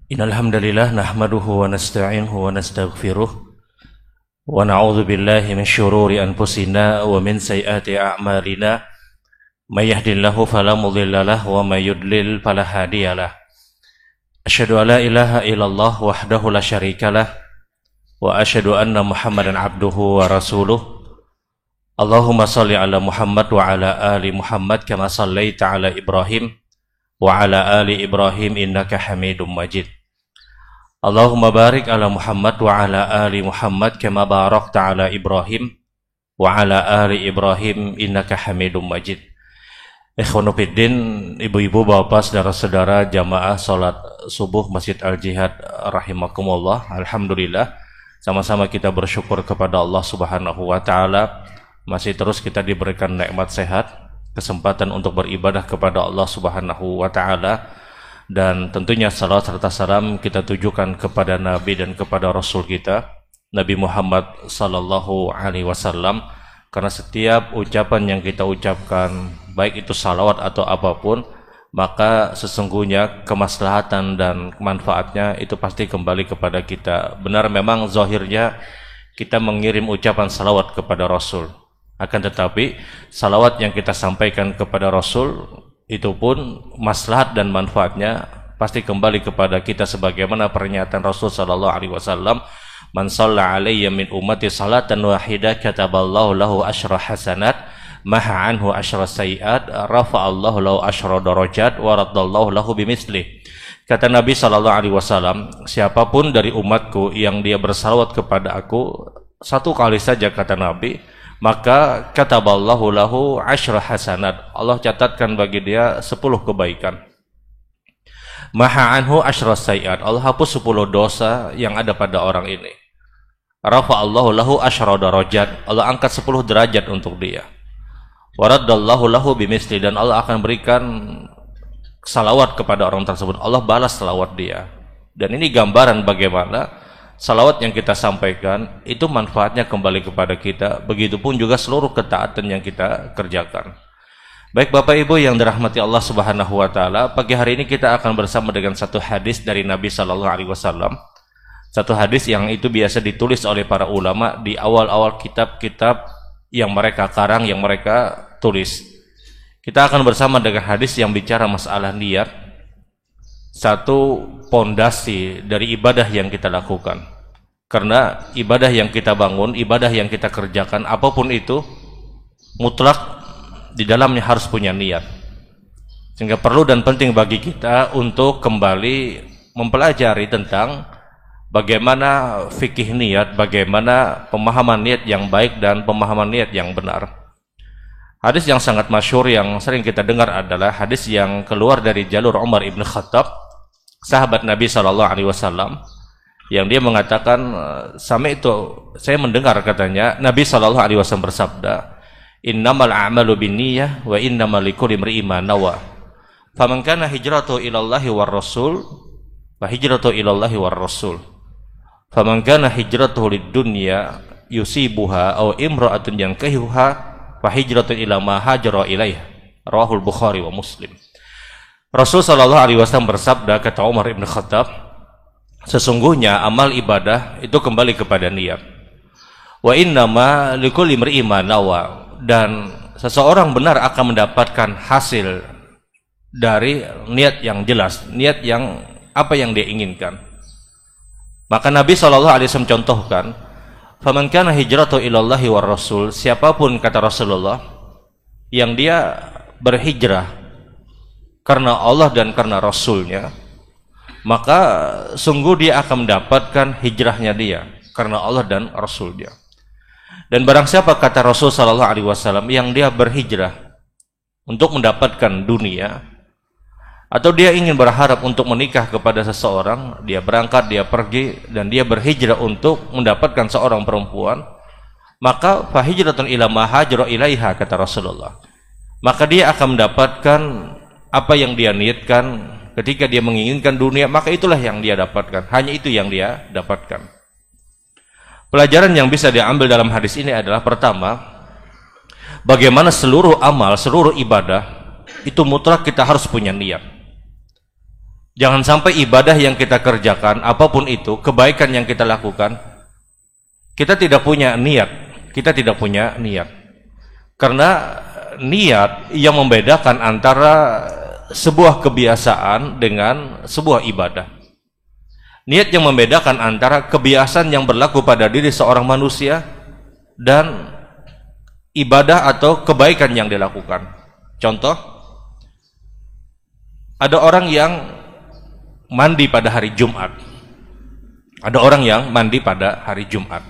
Innal hamdalillah nahmaduhu wa nasta'inuhu wa nastaghfiruh wa na'udzu billahi min syururi anfusina wa min sayyiati a'malina may yahdihillahu fala mudilla lahu wa may yudlil fala hadiyalah. Asyhadu an la ilaha illallah wahdahu la syarikalah wa asyhadu anna Muhammadan abduhu wa rasuluh. Allahumma shalli ala Muhammad wa ala ali Muhammad kama shallaita ala Ibrahim wa ala ali Ibrahim innaka Hamidum Majid. Allahumma barik ala Muhammad wa ala ali Muhammad kama barakta ala Ibrahim wa ala ali Ibrahim innaka Hamidum Majid. Ikhwanu fiddin, ibu-ibu, bapak, saudara-saudara jamaah salat subuh Masjid Al-Jihad rahimakumullah. Alhamdulillah, sama-sama kita bersyukur kepada Allah Subhanahu wa taala masih terus kita diberikan nikmat sehat, kesempatan untuk beribadah kepada Allah Subhanahu wa taala. Dan tentunya salawat serta salam kita tujukan kepada Nabi dan kepada Rasul kita, Nabi Muhammad sallallahu alaihi wasallam. Karena setiap ucapan yang kita ucapkan, baik itu salawat atau apapun, maka sesungguhnya kemaslahatan dan manfaatnya itu pasti kembali kepada kita. Benar memang zahirnya kita mengirim ucapan salawat kepada Rasul, akan tetapi salawat yang kita sampaikan kepada Rasul itu pun maslahat dan manfaatnya pasti kembali kepada kita, sebagaimana pernyataan Rasul sallallahu alaihi wasallam, man shalla alayya min ummati salatan wahidah kataballahu lahu asyra hasanat maha anhu asyra sayiat rafa'allahu lahu asyra darajat wa raddallahu lahu bimislih. Kata Nabi sallallahu alaihi wasallam, siapapun dari umatku yang dia bersalawat kepada aku satu kali saja, kata Nabi, maka kataballahu lahu asyra hasanat, Allah catatkan bagi dia 10 kebaikan. Maha anhu asyra sayiat, Allah hapus 10 dosa yang ada pada orang ini. Rafa'allahu lahu asyra darajat, Allah angkat 10 derajat untuk dia. Waraddallahu lahu bimisli, dan Allah akan berikan salawat kepada orang tersebut, Allah balas salawat dia. Dan ini gambaran bagaimana salawat yang kita sampaikan itu manfaatnya kembali kepada kita, begitupun juga seluruh ketaatan yang kita kerjakan. Baik Bapak Ibu yang dirahmati Allah Subhanahu wa taala, pagi hari ini kita akan bersama dengan satu hadis dari Nabi sallallahu alaihi wasallam. Satu hadis yang itu biasa ditulis oleh para ulama di awal-awal kitab-kitab yang mereka karang, yang mereka tulis. Kita akan bersama dengan hadis yang bicara masalah niat, satu pondasi dari ibadah yang kita lakukan. Karena ibadah yang kita bangun, ibadah yang kita kerjakan, apapun itu, mutlak di dalamnya harus punya niat. Sehingga perlu dan penting bagi kita untuk kembali mempelajari tentang bagaimana fikih niat, bagaimana pemahaman niat yang baik dan pemahaman niat yang benar. Hadis yang sangat masyhur yang sering kita dengar adalah hadis yang keluar dari jalur Umar ibn Khattab, sahabat Nabi SAW, yang dia mengatakan, saya mendengar, katanya, Nabi SAW bersabda, innamal a'malu binniyah wa innamal likulli imri'in ma nawa. Faman kana hijratuhu ilallahi war rasul fa hijratuhu ilallahi war rasul. Faman kana hijratuhu lid-dunya yusibuha aw imra'atun yankihuha fa hijratuhu ila ma hajara ilaihi. Rawahul Bukhari wa Muslim. Rasul sallallahu alaihi wasallam bersabda, kata Umar ibn Khattab, sesungguhnya amal ibadah itu kembali kepada niat. Wa innama likulli imri'in ma nawa, dan seseorang benar akan mendapatkan hasil dari niat yang jelas, niat yang apa yang dia inginkan. Maka Nabi SAW contohkan, faman kana hijratuhu ilallahi war rasul, siapapun, kata Rasulullah, yang dia berhijrah karena Allah dan karena Rasulnya, maka sungguh dia akan mendapatkan hijrahnya dia karena Allah dan Rasul dia. Dan barang siapa, kata Rasul sallallahu alaihi wasallam, yang dia berhijrah untuk mendapatkan dunia, atau dia ingin berharap untuk menikah kepada seseorang, dia berangkat, dia pergi, dan dia berhijrah untuk mendapatkan seorang perempuan, maka fa hijratun ila ma hajara ilaiha, kata Rasulullah, maka dia akan mendapatkan apa yang dia niatkan. Ketika dia menginginkan dunia, maka itulah yang dia dapatkan, hanya itu yang dia dapatkan. Pelajaran yang bisa diambil dalam hadis ini adalah, pertama, bagaimana seluruh amal, seluruh ibadah itu mutlak kita harus punya niat. Jangan sampai ibadah yang kita kerjakan, apapun itu, kebaikan yang kita lakukan, kita tidak punya niat. Kita tidak punya niat. Karena niat yang membedakan antara sebuah kebiasaan dengan sebuah ibadah. Niat yang membedakan antara kebiasaan yang berlaku pada diri seorang manusia dan ibadah atau kebaikan yang dilakukan. Contoh, ada orang yang mandi pada hari Jumat. Ada orang yang mandi pada hari Jumat.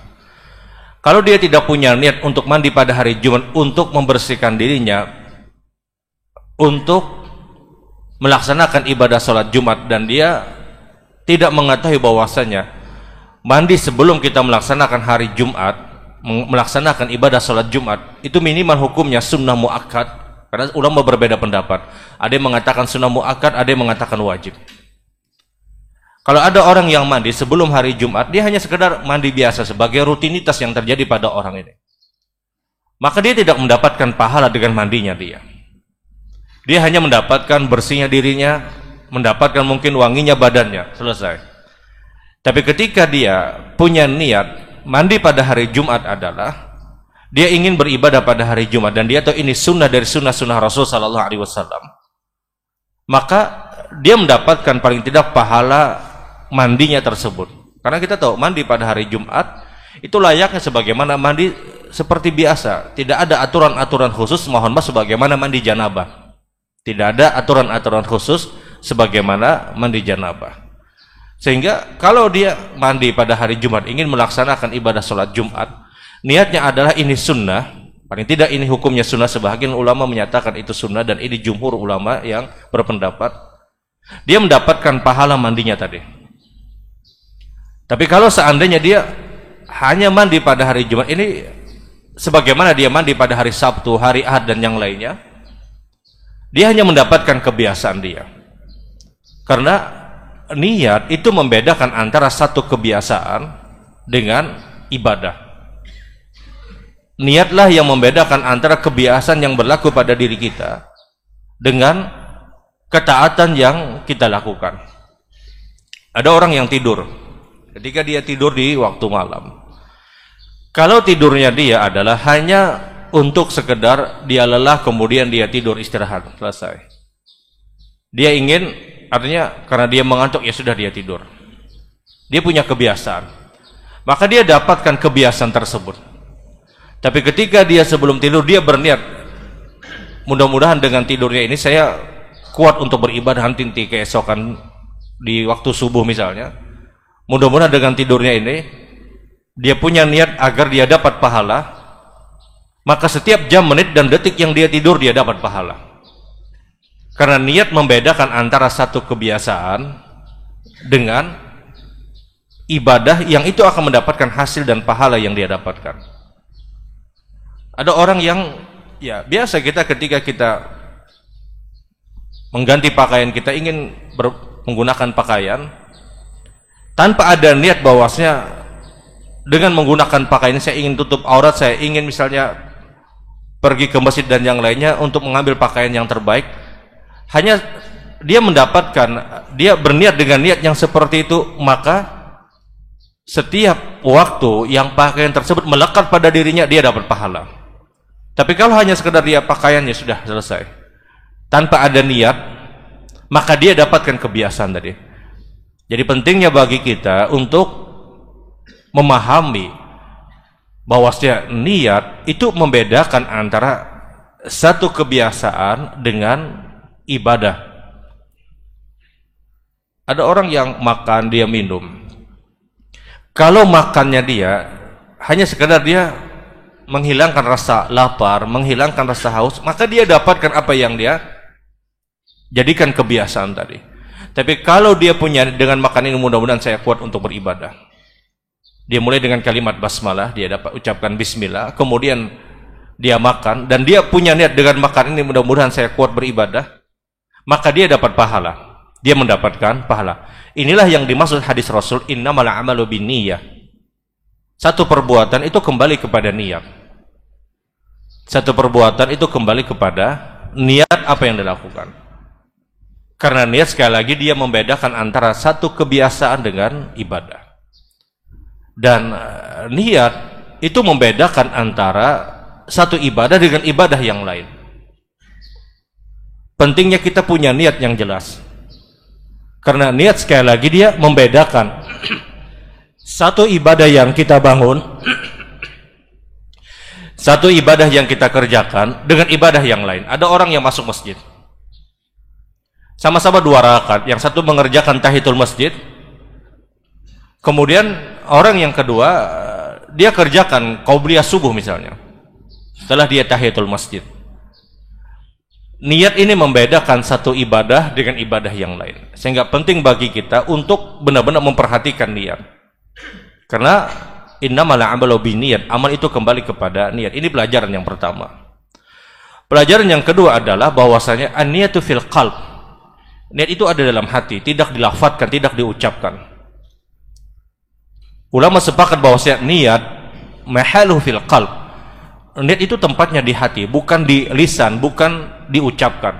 Kalau dia tidak punya niat untuk mandi pada hari Jumat untuk membersihkan dirinya, untuk melaksanakan ibadah sholat Jumat, dan dia tidak mengetahui bahwasanya mandi sebelum kita melaksanakan hari Jumat, melaksanakan ibadah sholat Jumat, itu minimal hukumnya sunnah muakkad. Karena ulama berbeda pendapat. Ada yang mengatakan sunnah muakkad, ada yang mengatakan wajib. Kalau ada orang yang mandi sebelum hari Jumat, dia hanya sekedar mandi biasa sebagai rutinitas yang terjadi pada orang ini, maka dia tidak mendapatkan pahala dengan mandinya dia. Dia hanya mendapatkan bersihnya dirinya, mendapatkan mungkin wanginya badannya, selesai. Tapi ketika dia punya niat mandi pada hari Jumat adalah dia ingin beribadah pada hari Jumat, dan dia tahu ini sunnah dari sunnah-sunnah Rasul Sallallahu Alaihi Wasallam, maka dia mendapatkan paling tidak pahala mandinya tersebut. Karena kita tahu mandi pada hari Jumat itu layaknya sebagaimana mandi seperti biasa. Tidak ada aturan-aturan khusus, mohon maaf, sebagaimana mandi janabah. Tidak ada aturan-aturan khusus sebagaimana mandi janabah. Sehingga kalau dia mandi pada hari Jumat ingin melaksanakan ibadah sholat Jumat, niatnya adalah ini sunnah, paling tidak ini hukumnya sunnah. Sebagian ulama menyatakan itu sunnah, dan ini jumhur ulama yang berpendapat dia mendapatkan pahala mandinya tadi. Tapi kalau seandainya dia hanya mandi pada hari Jumat, ini sebagaimana dia mandi pada hari Sabtu, hari Ahad, dan yang lainnya, dia hanya mendapatkan kebiasaan dia. Karena niat itu membedakan antara satu kebiasaan dengan ibadah. Niatlah yang membedakan antara kebiasaan yang berlaku pada diri kita dengan ketaatan yang kita lakukan. Ada orang yang tidur. Ketika dia tidur di waktu malam, kalau tidurnya dia adalah hanya untuk sekedar dia lelah kemudian dia tidur istirahat, selesai. Dia ingin, artinya karena dia mengantuk, ya sudah dia tidur. Dia punya kebiasaan, maka dia dapatkan kebiasaan tersebut. Tapi ketika dia sebelum tidur dia berniat, mudah-mudahan dengan tidurnya ini saya kuat untuk beribadah nanti keesokan di waktu subuh misalnya. Mudah-mudahan dengan tidurnya ini dia punya niat agar dia dapat pahala, maka setiap jam, menit, dan detik yang dia tidur dia dapat pahala. Karena niat membedakan antara satu kebiasaan dengan ibadah yang itu akan mendapatkan hasil dan pahala yang dia dapatkan. Ada orang yang ya biasa, kita ketika kita mengganti pakaian, kita ingin menggunakan pakaian tanpa ada niat bahwasanya dengan menggunakan pakaian ini saya ingin tutup aurat, saya ingin misalnya pergi ke masjid dan yang lainnya untuk mengambil pakaian yang terbaik. Hanya dia mendapatkan, dia berniat dengan niat yang seperti itu, maka setiap waktu yang pakaian tersebut melekat pada dirinya dia dapat pahala. Tapi kalau hanya sekedar dia pakaiannya sudah selesai tanpa ada niat, maka dia dapatkan kebiasaan tadi. Jadi pentingnya bagi kita untuk memahami bahwasanya niat itu membedakan antara satu kebiasaan dengan ibadah. Ada orang yang makan, dia minum. Kalau makannya dia hanya sekedar dia menghilangkan rasa lapar, menghilangkan rasa haus, maka dia dapatkan apa yang dia jadikan kebiasaan tadi. Tapi kalau dia punya dengan makan ini mudah-mudahan saya kuat untuk beribadah, dia mulai dengan kalimat basmalah, dia dapat ucapkan bismillah, kemudian dia makan, dan dia punya niat dengan makan ini mudah-mudahan saya kuat beribadah, maka dia dapat pahala, dia mendapatkan pahala. Inilah yang dimaksud hadis Rasul, innamal a'malu binniyah. Satu perbuatan itu kembali kepada niat. Satu perbuatan itu kembali kepada niat apa yang dilakukan. Karena niat sekali lagi dia membedakan antara satu kebiasaan dengan ibadah. Dan niat itu membedakan antara satu ibadah dengan ibadah yang lain. Pentingnya kita punya niat yang jelas. Karena niat sekali lagi dia membedakan satu ibadah yang kita bangun, satu ibadah yang kita kerjakan dengan ibadah yang lain. Ada orang yang masuk masjid, sama-sama 2 rakaat, yang satu mengerjakan tahiyatul masjid, kemudian orang yang kedua dia kerjakan qabliyah subuh misalnya setelah dia tahiyatul masjid. Niat ini membedakan satu ibadah dengan ibadah yang lain, sehingga penting bagi kita untuk benar-benar memperhatikan niat. Karena innamal a'malu binniyat, amal itu kembali kepada niat. Ini pelajaran yang pertama. Pelajaran yang kedua adalah bahwasanya an-niyatu fil qalb. Niat itu ada dalam hati, tidak dilafadzkan, tidak diucapkan. Ulama sepakat bahwasanya niat mahaluhu fil qalb. Niat itu tempatnya di hati, bukan di lisan, bukan diucapkan.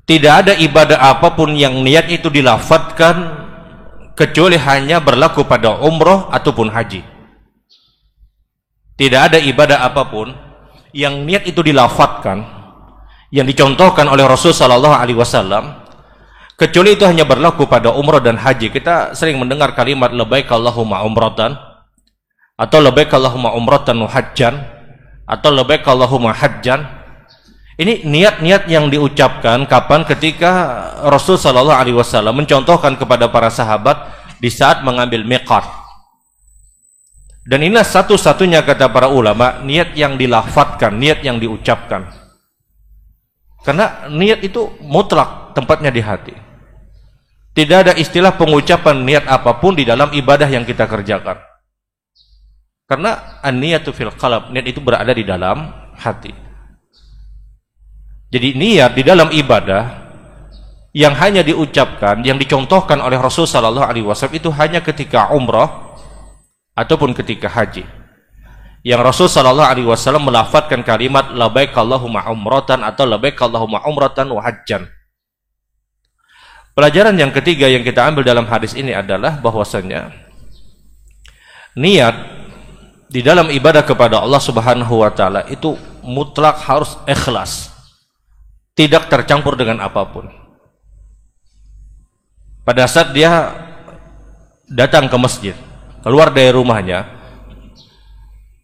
Tidak ada ibadah apapun yang niat itu dilafadzkan kecuali hanya berlaku pada umroh ataupun haji. Tidak ada ibadah apapun yang niat itu dilafadzkan, yang dicontohkan oleh Rasul sallallahu alaihi wasallam, kecuali itu hanya berlaku pada umroh dan haji. Kita sering mendengar kalimat labbaik Allahumma umratan, atau labbaik Allahumma umratan wa hajjan, atau labbaik Allahumma hajjan. Ini niat-niat yang diucapkan kapan? Ketika Rasul sallallahu alaihi wasallam mencontohkan kepada para sahabat di saat mengambil miqat. Dan inilah satu-satunya, kata para ulama, niat yang dilafadzkan, niat yang diucapkan. Karena niat itu mutlak tempatnya di hati. Tidak ada istilah pengucapan niat apapun di dalam ibadah yang kita kerjakan. Karena an-niyatu fil qalb, niat itu berada di dalam hati. Jadi niat di dalam ibadah yang hanya diucapkan, yang dicontohkan oleh Rasul sallallahu alaihi wasallam itu hanya ketika umrah ataupun ketika haji. Yang Rasul sallallahu alaihi wasallam melafadzkan kalimat labbaik Allahumma umratan atau labbaik Allahumma umratan wa hajjan. Pelajaran yang ketiga yang kita ambil dalam hadis ini adalah bahwasanya niat di dalam ibadah kepada Allah Subhanahu wa taala itu mutlak harus ikhlas, tidak tercampur dengan apapun. Pada saat dia datang ke masjid, keluar dari rumahnya,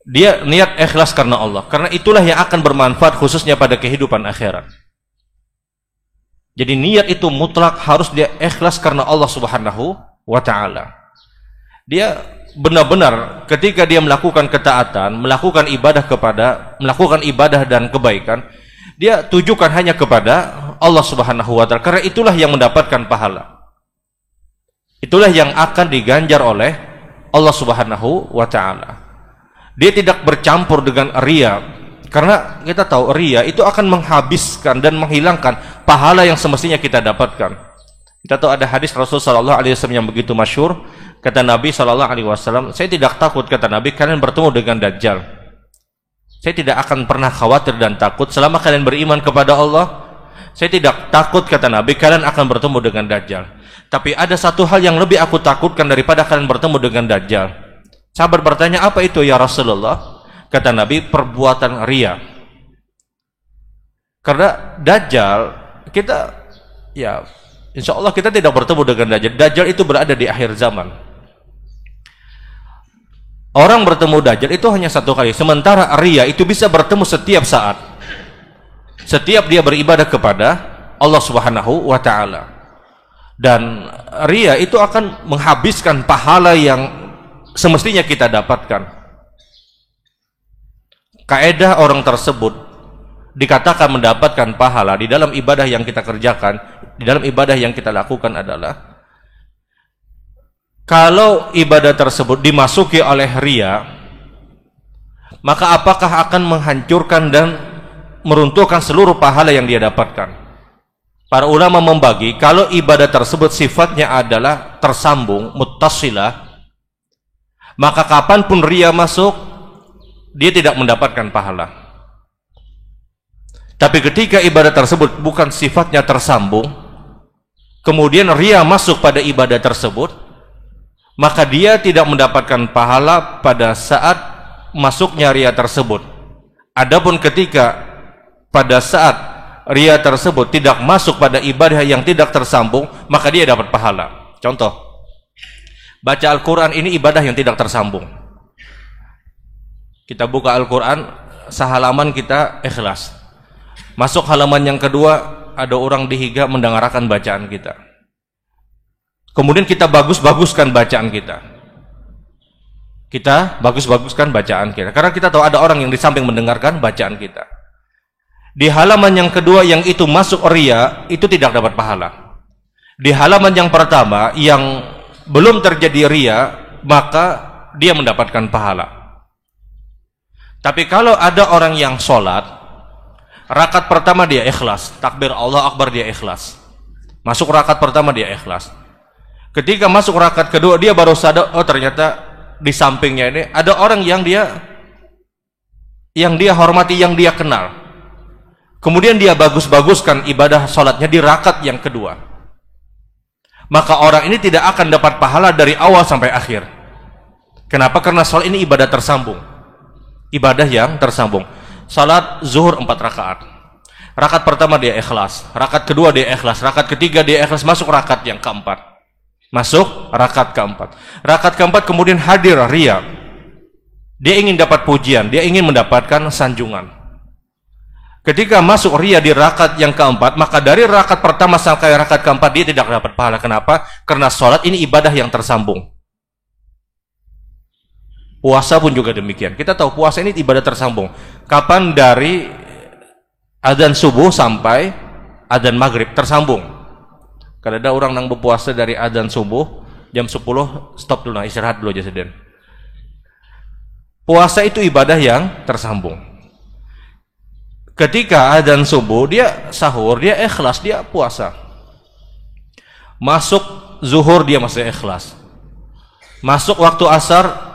dia niat ikhlas karena Allah, karena itulah yang akan bermanfaat khususnya pada kehidupan akhirat. Jadi niat itu mutlak harus dia ikhlas karena Allah Subhanahu wa taala. Dia benar-benar ketika dia melakukan ketaatan, melakukan ibadah dan kebaikan, dia tujukan hanya kepada Allah Subhanahu wa taala, karena itulah yang mendapatkan pahala. Itulah yang akan diganjar oleh Allah Subhanahu wa taala. Dia tidak bercampur dengan riya, karena kita tahu riya itu akan menghabiskan dan menghilangkan pahala yang semestinya kita dapatkan. Kita tahu ada hadis Rasul sallallahu alaihi wasallam yang begitu masyhur. Kata Nabi sallallahu alaihi wasallam, saya tidak takut, kata Nabi, kalian bertemu dengan Dajjal. Saya tidak akan pernah khawatir dan takut selama kalian beriman kepada Allah. Saya tidak takut, kata Nabi, kalian akan bertemu dengan Dajjal. Tapi ada satu hal yang lebih aku takutkan daripada kalian bertemu dengan Dajjal. Sahabat bertanya, apa itu ya Rasulullah? Kata Nabi, perbuatan riya. Karena Dajjal, kita ya insya Allah kita tidak bertemu dengan Dajjal. Dajjal itu berada di akhir zaman. Orang bertemu Dajjal itu hanya satu kali. Sementara riya itu bisa bertemu setiap saat. Setiap dia beribadah kepada Allah Subhanahu wa taala. Dan riya itu akan menghabiskan pahala yang semestinya kita dapatkan. Kaedah orang tersebut dikatakan mendapatkan pahala di dalam ibadah yang kita kerjakan, di dalam ibadah yang kita lakukan adalah kalau ibadah tersebut dimasuki oleh riya, maka apakah akan menghancurkan dan meruntuhkan seluruh pahala yang dia dapatkan? Para ulama membagi, kalau ibadah tersebut sifatnya adalah tersambung, muttasilah, maka kapanpun riya masuk, dia tidak mendapatkan pahala. Tapi ketika ibadah tersebut bukan sifatnya tersambung, kemudian ria masuk pada ibadah tersebut, maka dia tidak mendapatkan pahala pada saat masuknya ria tersebut. Adapun ketika pada saat ria tersebut tidak masuk pada ibadah yang tidak tersambung, maka dia dapat pahala. Contoh, baca Al-Quran ini ibadah yang tidak tersambung. Kita buka Al-Quran, sehalaman kita ikhlas. Masuk halaman yang kedua, ada orang dihiga mendengarkan bacaan kita. Kemudian kita bagus-baguskan bacaan kita. Kita bagus-baguskan bacaan kita. Karena kita tahu ada orang yang di samping mendengarkan bacaan kita. Di halaman yang kedua yang itu masuk ria, itu tidak dapat pahala. Di halaman yang pertama yang belum terjadi ria, maka dia mendapatkan pahala. Tapi kalau ada orang yang sholat, rakaat pertama dia ikhlas, takbir Allah Akbar dia ikhlas. Masuk rakaat pertama dia ikhlas. Ketika masuk rakaat kedua dia baru sadar, oh ternyata di sampingnya ini ada orang yang dia hormati, yang dia kenal. Kemudian dia bagus-baguskan ibadah sholatnya di rakaat yang kedua. Maka orang ini tidak akan dapat pahala dari awal sampai akhir. Kenapa? Karena sholat ini ibadah tersambung. Ibadah yang tersambung. Salat zuhur 4 rakaat. Rakaat pertama dia ikhlas, rakaat kedua dia ikhlas, rakaat ketiga dia ikhlas, masuk rakaat yang keempat. Masuk rakaat keempat. Rakaat keempat kemudian hadir ria. Dia ingin dapat pujian, dia ingin mendapatkan sanjungan. Ketika masuk ria di rakaat yang keempat, maka dari rakaat pertama sampai rakaat keempat dia tidak dapat pahala. Kenapa? Karena sholat ini ibadah yang tersambung. Puasa pun juga demikian. Kita tahu puasa ini ibadah tersambung. Kapan? Dari adzan subuh sampai adzan maghrib tersambung. Kalau ada orang yang berpuasa dari adzan subuh jam 10 stop dulu, istirahat dulu aja sedang. Puasa itu ibadah yang tersambung. Ketika adzan subuh dia sahur, dia ikhlas, dia puasa. Masuk zuhur dia masih ikhlas. Masuk waktu asar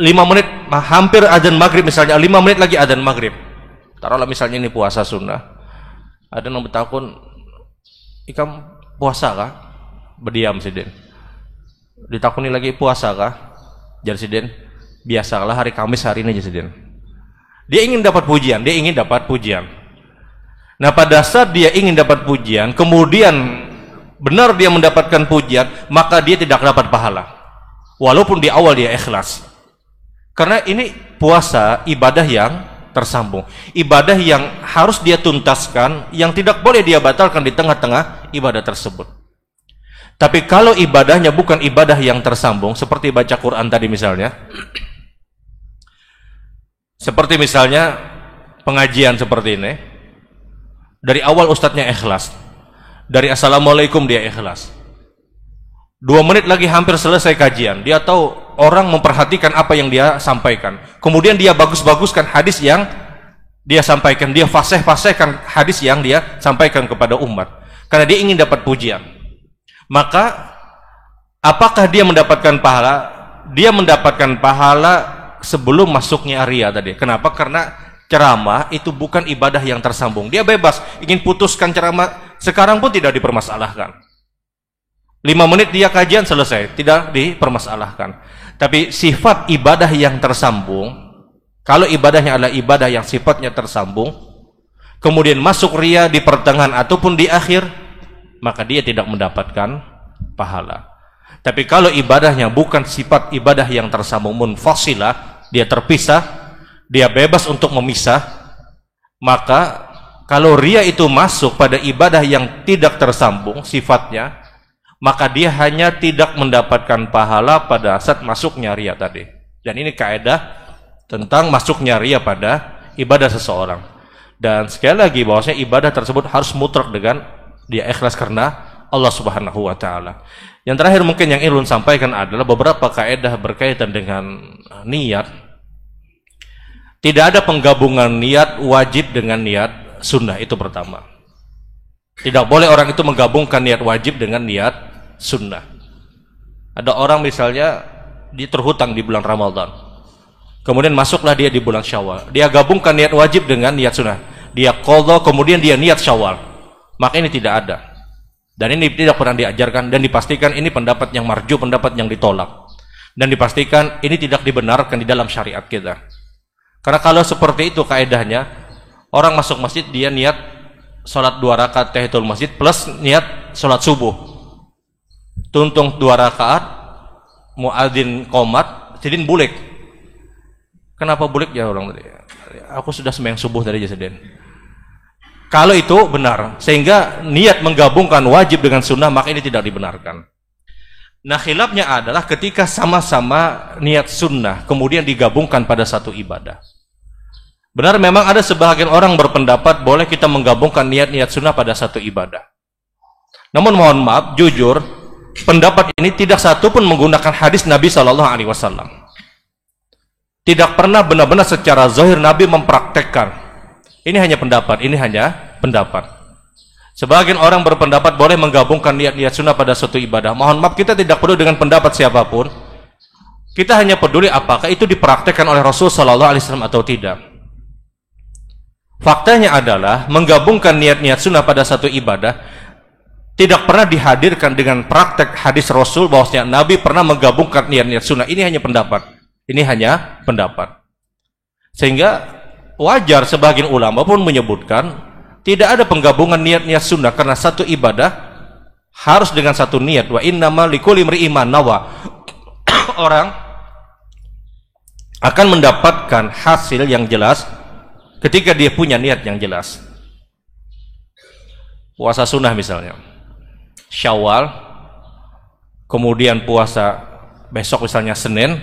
5 menit, hampir adzan maghrib misalnya, 5 menit lagi adzan maghrib. Taruhlah misalnya ini puasa sunnah. Ada yang bertakun, ikam puasa kah? Berdiam sidin. Ditakuni lagi puasa kah? Jadi sidin, biasalah hari Kamis hari ini aja sidin. Dia ingin dapat pujian, dia ingin dapat pujian. Nah pada saat dia ingin dapat pujian, kemudian benar dia mendapatkan pujian, maka dia tidak dapat pahala. Walaupun di awal dia ikhlas. Karena ini puasa ibadah yang tersambung, ibadah yang harus dia tuntaskan, yang tidak boleh dia batalkan di tengah-tengah ibadah tersebut. Tapi kalau ibadahnya bukan ibadah yang tersambung, seperti baca Quran tadi misalnya, seperti misalnya pengajian seperti ini, dari awal ustadznya ikhlas, dari assalamualaikum dia ikhlas, 2 menit lagi hampir selesai kajian, dia tahu orang memperhatikan apa yang dia sampaikan. Kemudian dia bagus-baguskan hadis yang dia sampaikan, dia fasih-fasihkan hadis yang dia sampaikan kepada umat. Karena dia ingin dapat pujian. Maka apakah dia mendapatkan pahala? Dia mendapatkan pahala sebelum masuknya ria tadi. Kenapa? Karena ceramah itu bukan ibadah yang tersambung. Dia bebas ingin putuskan ceramah, sekarang pun tidak dipermasalahkan. 5 menit dia kajian selesai, tidak dipermasalahkan. Tapi sifat ibadah yang tersambung, kalau ibadahnya adalah ibadah yang sifatnya tersambung, kemudian masuk ria di pertengahan ataupun di akhir, maka dia tidak mendapatkan pahala. Tapi kalau ibadahnya bukan sifat ibadah yang tersambung, munfasilah, dia terpisah, dia bebas untuk memisah, maka kalau ria itu masuk pada ibadah yang tidak tersambung sifatnya, maka dia hanya tidak mendapatkan pahala pada saat masuknya ria tadi. Dan ini kaidah tentang masuknya ria pada ibadah seseorang. Dan sekali lagi bahwasanya ibadah tersebut harus mutlak dengan dia ikhlas karena Allah Subhanahu wa taala. Yang terakhir mungkin yang ingin sampaikan adalah beberapa kaidah berkaitan dengan niat. Tidak ada penggabungan niat wajib dengan niat sunnah, itu pertama. Tidak boleh orang itu menggabungkan niat wajib dengan niat sunnah. Ada orang misalnya dia terhutang di bulan Ramadan, kemudian masuklah dia di bulan Syawal, dia gabungkan niat wajib dengan niat sunnah. dia qadha, kemudian dia niat Syawal. Maka ini tidak ada. Dan ini tidak pernah diajarkan dan dipastikan ini pendapat yang marju, pendapat yang ditolak. Dan dipastikan ini tidak dibenarkan di dalam syariat kita. Karena kalau seperti itu kaedahnya, orang masuk masjid dia niat sholat 2 rakaat tahiyatul masjid plus niat sholat subuh. Tuntung 2 rakaat, muadzin qomat, jadiin bulik. Kenapa bulik ya orang tadi? Aku sudah sembahyang subuh tadi aja sedih. Kalau itu benar, sehingga niat menggabungkan wajib dengan sunnah, maka ini tidak dibenarkan. Nah, khilafnya adalah ketika sama-sama niat sunnah, kemudian digabungkan pada satu ibadah. Benar, memang ada sebagian orang berpendapat boleh kita menggabungkan niat-niat sunnah pada satu ibadah. Namun mohon maaf, jujur, pendapat ini tidak satu pun menggunakan hadis Nabi SAW. Tidak pernah benar-benar secara zahir Nabi mempraktekkan. Ini hanya pendapat, ini hanya pendapat. Sebagian orang berpendapat boleh menggabungkan niat-niat sunnah pada suatu ibadah. Mohon maaf, kita tidak perlu dengan pendapat siapapun. Kita hanya peduli apakah itu dipraktekkan oleh Rasul Sallallahu Alaihi Wasallam atau tidak. Faktanya adalah menggabungkan niat-niat sunnah pada satu ibadah tidak pernah dihadirkan dengan praktek hadis Rasul bahwasanya Nabi pernah menggabungkan niat-niat sunnah. Ini hanya pendapat. Ini hanya pendapat. Sehingga wajar sebagian ulama pun menyebutkan tidak ada penggabungan niat-niat sunnah karena satu ibadah harus dengan satu niat. Wa innama likulli imri'in ma nawa. Orang akan mendapatkan hasil yang jelas ketika dia punya niat yang jelas. Puasa sunnah misalnya, Syawal, kemudian puasa besok misalnya Senin,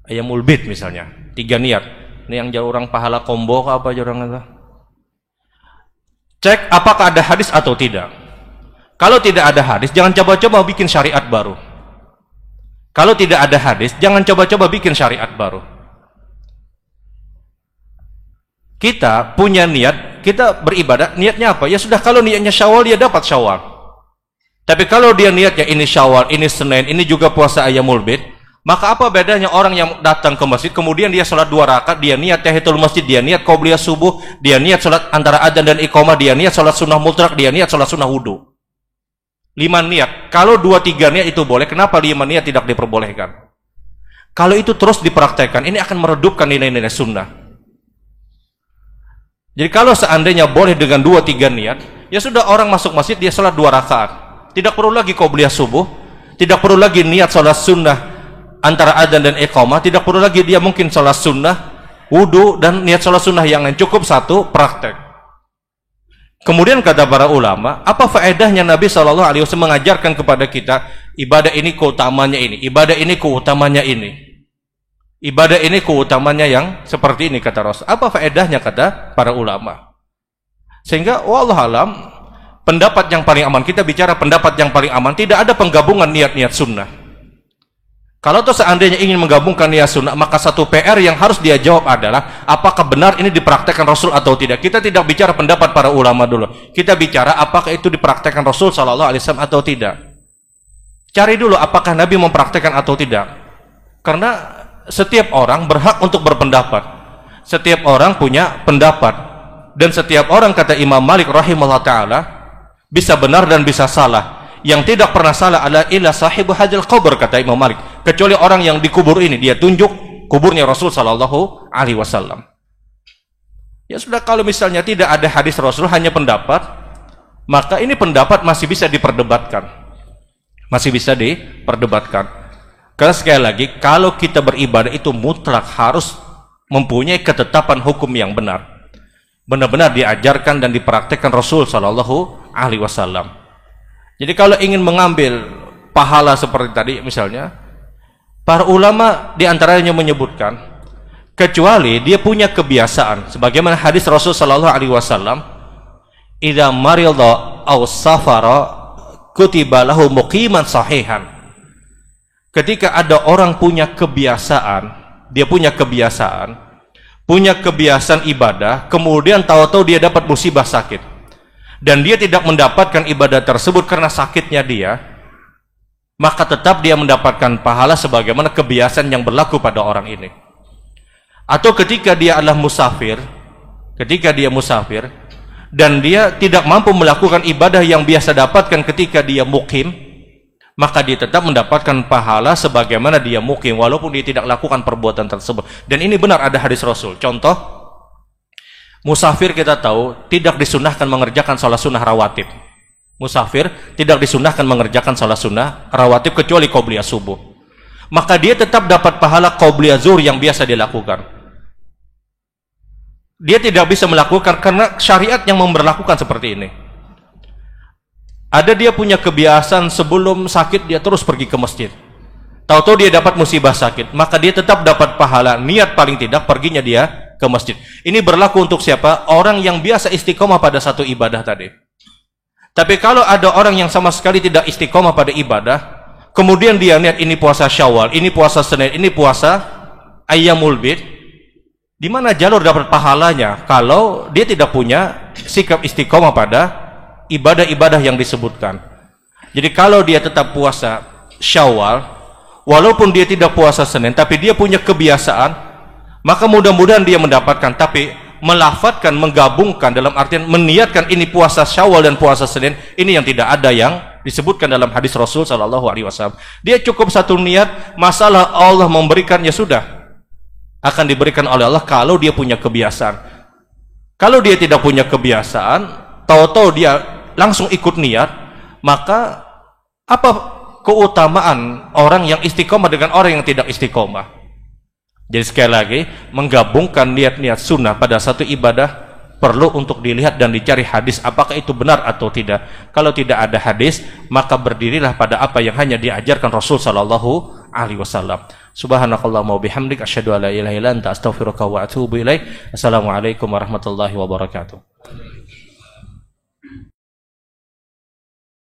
Ayyamul Bid misalnya, 3 niat. Ini yang jauh orang pahala combo apa orang itu? Cek apakah ada hadis atau tidak. Kalau tidak ada hadis, jangan coba-coba bikin syariat baru. Kalau tidak ada hadis, jangan coba-coba bikin syariat baru. Kita punya niat, kita beribadah, niatnya apa? Ya sudah, kalau niatnya Syawal, dia dapat Syawal. Tapi kalau dia niatnya ini Syawal, ini Senin, ini juga puasa Ayyamul Bid, maka apa bedanya orang yang datang ke masjid, kemudian dia sholat 2 rakaat, dia niat tahiyatul masjid, dia niat qobliyah subuh, dia niat sholat antara adzan dan iqamah, dia niat sholat sunnah mutlak, dia niat sholat sunnah wudu. 5 niat. Kalau 2-3 niat itu boleh, kenapa 5 niat tidak diperbolehkan? Kalau itu terus dipraktekkan, ini akan meredupkan nilai-nilai sunnah. Jadi kalau seandainya boleh dengan 2-3 niat, ya sudah, orang masuk masjid, dia sholat 2 rakaat. Tidak perlu lagi qobliyah subuh, tidak perlu lagi niat sholat sunnah antara adzan dan iqamah, tidak perlu lagi dia mungkin sholat sunnah, wudu, dan niat sholat sunnah yang lain. Cukup satu praktek. Kemudian kata para ulama, apa faedahnya Nabi SAW mengajarkan kepada kita ibadah ini keutamanya ini, ibadah ini keutamanya ini, ibadah ini keutamanya yang seperti ini, kata Rasul. Apa faedahnya, kata para ulama? Sehingga wallahualam, pendapat yang paling aman, kita bicara pendapat yang paling aman, tidak ada penggabungan niat-niat sunnah. Kalau tuh seandainya ingin menggabungkan niat sunnah, maka satu PR yang harus dia jawab adalah apakah benar ini dipraktekkan Rasul atau tidak. Kita tidak bicara pendapat para ulama dulu. Kita bicara apakah itu dipraktekkan Rasul Sallallahu Alaihi Wasallam atau tidak. Cari dulu apakah Nabi mempraktekkan atau tidak. Karena setiap orang berhak untuk berpendapat. Setiap orang punya pendapat. Dan setiap orang, kata Imam Malik rahimahullah ta'ala, bisa benar dan bisa salah. Yang tidak pernah salah adalah illa sahibu hadzal qabr, kata Imam Malik, kecuali orang yang dikubur ini, dia tunjuk kuburnya Rasul Sallallahu Alaihi Wasallam. Ya sudah, kalau misalnya tidak ada hadis Rasul, hanya pendapat, maka ini pendapat masih bisa diperdebatkan, masih bisa diperdebatkan. Karena sekali lagi, kalau kita beribadah itu mutlak harus mempunyai ketetapan hukum yang benar, benar-benar diajarkan dan dipraktekkan Rasul Sallallahu Alaihi Wasallam. Jadi kalau ingin mengambil pahala seperti tadi misalnya, para ulama diantaranya menyebutkan, kecuali dia punya kebiasaan, sebagaimana hadis Rasul Sallallahu Alaihi Wasallam, idza marida aw safara kutiba lahu muqiman sahihan. Ketika ada orang punya kebiasaan, dia punya kebiasaan ibadah, kemudian tahu-tahu dia dapat musibah sakit, dan dia tidak mendapatkan ibadah tersebut karena sakitnya dia, maka tetap dia mendapatkan pahala sebagaimana kebiasaan yang berlaku pada orang ini. Atau ketika dia adalah musafir, ketika dia musafir dan dia tidak mampu melakukan ibadah yang biasa dapatkan ketika dia mukim, maka dia tetap mendapatkan pahala sebagaimana dia mukim walaupun dia tidak lakukan perbuatan tersebut. Dan ini benar, ada hadis Rasul. Contoh, musafir kita tahu tidak disunahkan mengerjakan sholat sunnah rawatib. Musafir tidak disunahkan mengerjakan sholat sunnah rawatib kecuali qobliyah subuh. Maka dia tetap dapat pahala qobliyah zuhur yang biasa dilakukan. Dia tidak bisa melakukan karena syariat yang memberlakukan seperti ini. Ada dia punya kebiasaan sebelum sakit dia terus pergi ke masjid. Tahu-tahu dia dapat musibah sakit, maka dia tetap dapat pahala niat paling tidak perginya dia ke masjid. Ini berlaku untuk siapa? Orang yang biasa istiqomah pada satu ibadah tadi. Tapi kalau ada orang yang sama sekali tidak istiqomah pada ibadah, kemudian dia niat ini puasa Syawal, ini puasa Senin, ini puasa Ayyamul Bid, di mana jalur dapat pahalanya kalau dia tidak punya sikap istiqomah pada ibadah-ibadah yang disebutkan. Jadi kalau dia tetap puasa Syawal, walaupun dia tidak puasa Senin, tapi dia punya kebiasaan, maka mudah-mudahan dia mendapatkan. Tapi melafadzkan, menggabungkan dalam artian meniatkan ini puasa Syawal dan puasa Senin, ini yang tidak ada yang disebutkan dalam hadis Rasul Shallallahu Alaihi Wasallam. Dia cukup satu niat, masalah Allah memberikannya sudah akan diberikan oleh Allah kalau dia punya kebiasaan. Kalau dia tidak punya kebiasaan, tahu-tahu dia langsung ikut niat, maka apa keutamaan orang yang istiqomah dengan orang yang tidak istiqomah? Jadi sekali lagi, menggabungkan niat-niat sunnah pada satu ibadah perlu untuk dilihat dan dicari hadis apakah itu benar atau tidak. Kalau tidak ada hadis, maka berdirilah pada apa yang hanya diajarkan Rasul Shallallahu Alaihi Wasallam. Subhanakallahumma wa bihamdik, asyhadu an la ilaha illa anta, astaghfiruka wa atubu ilaik. Assalamualaikum warahmatullahi wabarakatuh.